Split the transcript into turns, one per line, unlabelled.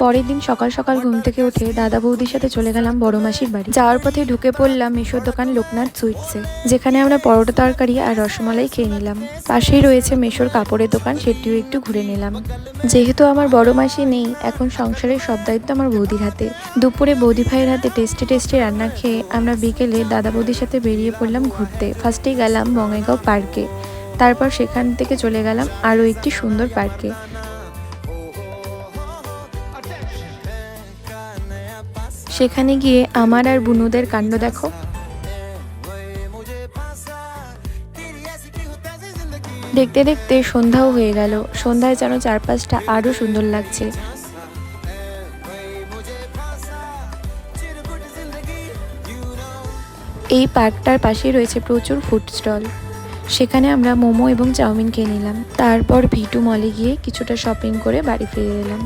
পরের দিন সকাল সকাল ঘুম থেকে উঠে দাদা বৌদির সাথে চলে গেলাম বড় মাসির বাড়ি। যাওয়ার পথে ঢুকে পড়লাম মিশোর দোকান লোকনাথ সুইটসে, যেখানে আমরা পরোটা তরকারি আর রসমালাই খেয়ে নিলাম। পাশেই রয়েছে মেশোর কাপড়ের দোকান, সেটিও একটু ঘুরে নিলাম। যেহেতু আমার বড় মাসি নেই, এখন সংসারের সব দায়িত্ব আমার বৌদির হাতে। দুপুরে বৌদি ভাইয়ের হাতে টেস্টি টেস্টি রান্না খেয়ে আমরা বিকেলে দাদা বৌদির সাথে বেরিয়ে পড়লাম ঘুরতে। ফার্স্টেই গেলাম বঙ্গাইগাঁও পার্কে, তারপর সেখান থেকে চলে গেলাম আরও একটি সুন্দর পার্কে। সেখানে গিয়ে আমার আর বুনুদের কাণ্ড দেখো। দেখতে দেখতে সন্ধ্যাও হয়ে গেল। সন্ধ্যায় যেন চারপাশটা আরো সুন্দর লাগছে। এই পার্কটার পাশেই রয়েছে প্রচুর ফুড স্টল। সেখানে আমরা মোমো এবং চাউমিন খেয়ে নিলাম। তারপর ভিটু মলে গিয়ে কিছুটা শপিং করে বাড়ি ফিরে এলাম।